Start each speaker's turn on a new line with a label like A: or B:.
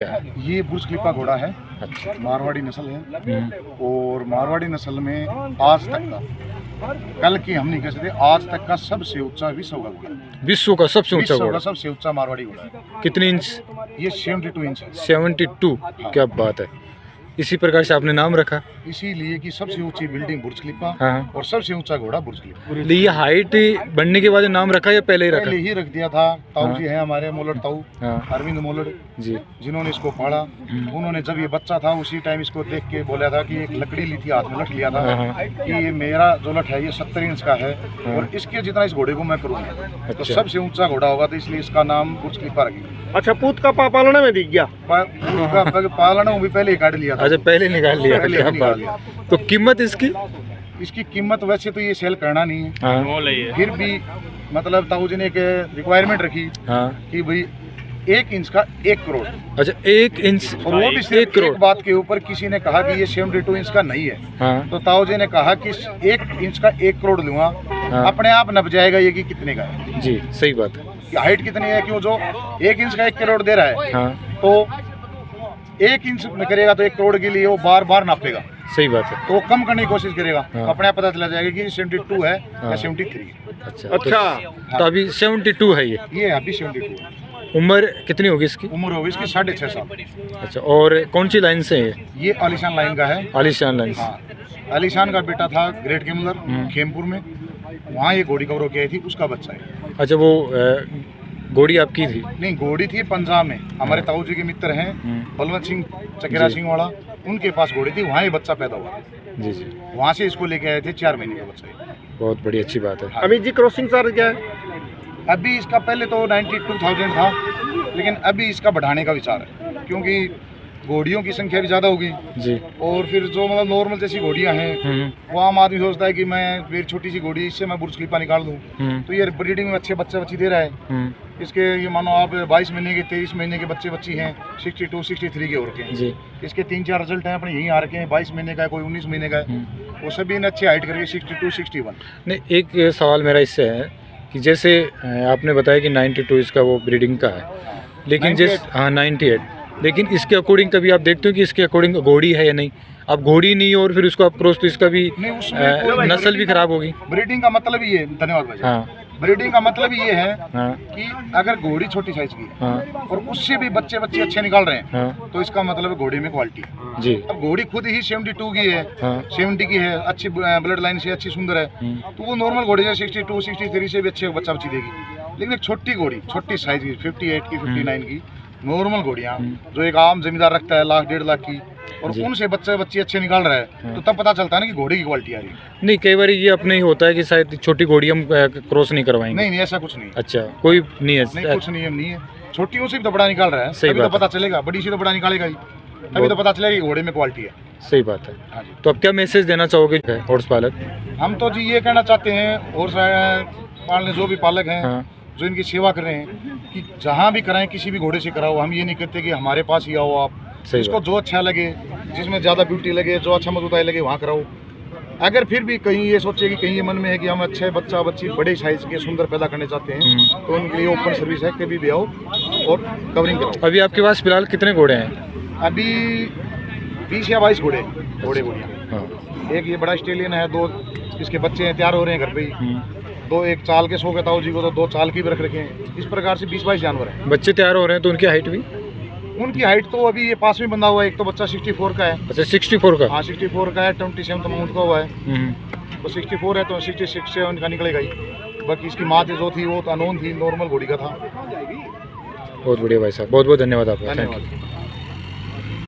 A: ये बुर्ज खलीफा घोड़ा है।
B: अच्छा।
A: मारवाड़ी नस्ल है और मारवाड़ी नस्ल में आज तक का, कल की हम नहीं कह सकते, आज तक का सबसे ऊंचा विश्व का घोड़ा है।
B: विश्व का सबसे ऊंचा
A: विश्व का
B: घोड़ा
A: सबसे ऊंचा मारवाड़ी घोड़ा है।
B: कितने इंच?
A: ये 72 इंच है।
B: 72। क्या बात है। इसी प्रकार से आपने नाम रखा
A: इसीलिए कि सबसे ऊंची बिल्डिंग बुर्ज खलीफा
B: हाँ।
A: और सबसे ऊंचा घोड़ा बुर्ज खलीफा।
B: ये हाइट बढ़ने के बाद नाम रखा या पहले ही रखा?
A: पहले ही रख दिया था। ताऊ
B: हाँ।
A: जी है हमारे, मोलड़ ताऊ,
B: हाँ।
A: अरविंद मोलड़
B: जी।
A: जिन्होंने इसको पाला। उन्होंने जब ये बच्चा था उसी टाइम इसको देख के बोला था कि एक लकड़ी ली थी, हाथ में लट लिया था
B: हाँ।
A: कि ये मेरा जो लट है ये 70 इंच का है
B: हाँ।
A: और इसके जितना इस घोड़े को मैं करूँगा तो
B: अच्छा।
A: सबसे ऊंचा घोड़ा होगा, तो इसलिए इसका नाम बुर्ज खलीफा रखी।
C: अच्छा, पूत का पालने में दिख गया।
A: पालना भी पहले ही काट लिया था।
B: अच्छा, पहले निकाल लिया।
A: पहले
B: क्या
A: ही निकाल
B: बात।
A: लिया।
B: तो कीमत इसकी?
A: इसकी कीमत वैसे तो ये सेल करना नहीं है,
B: हाँ।
A: फिर भी मतलब ताऊ जी ने एक रिक्वायरमेंट रखी
B: हाँ।
A: कि भाई 1 इंच का 1 करोड़।
B: अच्छा, 1 इंच
A: और वो भी
B: 1
A: सिर्फ
B: करोड़।
A: एक बात के ऊपर किसी ने कहा कि ये 72 इंच का नहीं है,
B: हाँ।
A: तो ताऊ जी ने कहा कि 1 इंच का 1 करोड़ लूंगा।
B: हाँ।
A: अपने आप नप जाएगा ये कि कितने का है,
B: जी, सही बात है।
A: कि हाइट कितनी है, कि वो जो 1 इंच का 1 करोड़ दे रहा है
B: हाँ,
A: तो 1 इंच में करेगा तो 1 करोड़ के लिए वो बार बार नापेगा,
B: सही बात है।
A: तो वो कम करने की कोशिश करेगा।
B: हाँ।
A: अपने आप पता चला जाएगा कि 72 है
B: हाँ।
A: या 73।
B: अच्छा।
C: अच्छा।
B: तो अभी 72 है ये।
A: अभी 72 है।
B: उम्र कितनी होगी इसकी?
A: उम्र होगी इसकी 6.5 साल।
B: अच्छा, और कौन सी लाइन से है?
A: ये आलिशान लाइन का है।
B: आलिशान लाइन से।
A: हाँ, आलिशान का बेटा था ग्रेट केमलर खेमपुर में, वहाँ ये घोड़ी कवर होके आई थी, उसका बच्चा है।
B: अच्छा, वो घोड़ी आपकी थी?
A: नहीं, घोड़ी थी पंजाब में, हमारे ताऊ जी के मित्र हैं बलवंत सिंह चकेरा
B: जी।
A: सिंह वाला, उनके पास घोड़ी थी, वहाँ ये बच्चा पैदा हुआ।
B: जी जी,
A: वहाँ से इसको लेके आए थे, 4 महीने का बच्चा है।
B: बहुत बड़ी अच्छी बात है।
A: हाँ।
C: अभी जी क्रॉसिंग चार्ज क्या है?
A: अभी इसका पहले तो 92,000 था, लेकिन अभी इसका बढ़ाने का विचार है, क्योंकि घोड़ियों की संख्या भी ज़्यादा होगी
B: जी।
A: और फिर जो मतलब नॉर्मल जैसी घोड़ियाँ हैं वो आम आदमी सोचता है कि मैं मेरी छोटी सी घोड़ी, इससे मैं बुर्ज खलीफा निकाल दूँ, तो ये ब्रीडिंग में अच्छे बच्चे बच्ची दे रहा है। इसके ये मानो आप 22 महीने के 23 महीने के बच्चे बच्ची हैं, 62 63 के और के
B: जी।
A: इसके 3-4 रिजल्ट हैं अपने यहीं आ रखे हैं। 22 महीने का है, कोई 19 महीने का है, वो सभी ने अच्छी हाइट करके 62 61।
B: नहीं, एक सवाल मेरा इससे है कि जैसे आपने बताया कि 92 इसका वो ब्रीडिंग का है, लेकिन
A: 98।
B: हाँ 98, लेकिन इसके अकॉर्डिंग कभी आप देखते हो कि इसके अकॉर्डिंग घोड़ी है या नहीं? अब घोड़ी नहीं और फिर उसको अप्रोच, तो इसका भी
A: नहीं, उसमें कोई
B: नस्ल भी खराब होगी।
A: ब्रीडिंग का मतलब ये, धन्यवाद भाई।
B: हाँ
A: ब्रीडिंग का मतलब ये है
B: हाँ
A: कि अगर घोड़ी छोटी साइज की है
B: हाँ
A: और उससे भी बच्चे बच्चे अच्छे निकाल रहे हैं,
B: हाँ
A: तो इसका मतलब घोड़ी में क्वालिटी है।
B: जी।
A: अब घोड़ी खुद ही 72 की है,
B: हाँ
A: 70 की है, अच्छी ब्लड लाइन से अच्छी सुंदर है, तो वो नॉर्मल घोड़ी है 62 63 से भी अच्छे बच्चा बच्ची देगी। लेकिन एक छोटी घोड़ी, छोटी साइज की 58 की 59 की नॉर्मल घोड़ियाँ जो एक आम जमींदार रखता है 1 1.5 लाख की, और उनसे बच्चे बच्चे अच्छे निकाल रहा है, तो तब पता चलता है ना कि घोड़े की क्वालिटी आ रही है।
B: नहीं, कई बार ये अपने ही होता है कि शायद छोटी घोड़ी हम क्रॉस नहीं करवाएंगे।
A: नहीं, ऐसा कुछ नहीं।
B: अच्छा, कोई नहीं है?
A: नहीं, कुछ नियम नहीं है। छोटियों से भी तो बड़ा निकाल रहा है,
B: सही
A: तभी तो
B: बात
A: पता चलेगा। बड़ी से तो बड़ा निकालेगा ही, तभी तो पता चलेगा कि घोड़े में क्वालिटी है।
B: सही बात है।
A: हाँ जी।
B: तो अब क्या मैसेज देना चाहोगे हॉर्स पालक?
A: हम तो जी ये कहना चाहते हैं, और पालने जो भी पालक हैं
B: हाँ
A: जो इनकी सेवा कर रहे हैं, कि जहाँ भी कराएं किसी भी घोड़े से कराओ। हम ये नहीं कहते कि हमारे पास ही आओ आप,
B: सही
A: जिसको जो अच्छा लगे, जिसमें ज़्यादा ब्यूटी लगे, जो अच्छा मजबूताई लगे, वहाँ कराओ। अगर फिर भी कहीं ये सोचे कि कहीं ये मन में है कि हम अच्छे बच्चा बच्ची बड़े साइज के सुंदर पैदा करने चाहते हैं, तो उनके लिए ओपन सर्विस है, कभी भी आओ और कवरिंग कराओ।
B: अभी आपके पास फिलहाल कितने घोड़े हैं?
A: अभी 20 या 22 घोड़ियाँ।
B: हाँ।
A: एक ये बड़ा ऑस्ट्रेलियन है, 2 इसके बच्चे हैं, तैयार हो रहे हैं घर पे ही। 2 एक चाल के 100 के ताऊ जी को, तो 2 चाल की भी रख रखे हैं। इस प्रकार से 20-22 जानवर हैं।
B: बच्चे तैयार हो रहे हैं, तो उनकी हाइट भी?
A: उनकी हाइट तो अभी ये पास में बंधा हुआ है, एक तो बच्चा 64 का है।
B: अच्छा, 64 का?
A: हाँ 64 का है, 27 माउंट का हुआ है, तो 64 है, तो 66 से उनका निकलेगा ही। बाकी इसकी माँ जो थी वो तो अनोन थी, नॉर्मल घोड़ी का था।
B: बहुत बढ़िया भाई साहब, बहुत बहुत धन्यवाद आपका। Thank you.
A: धन्यवाद।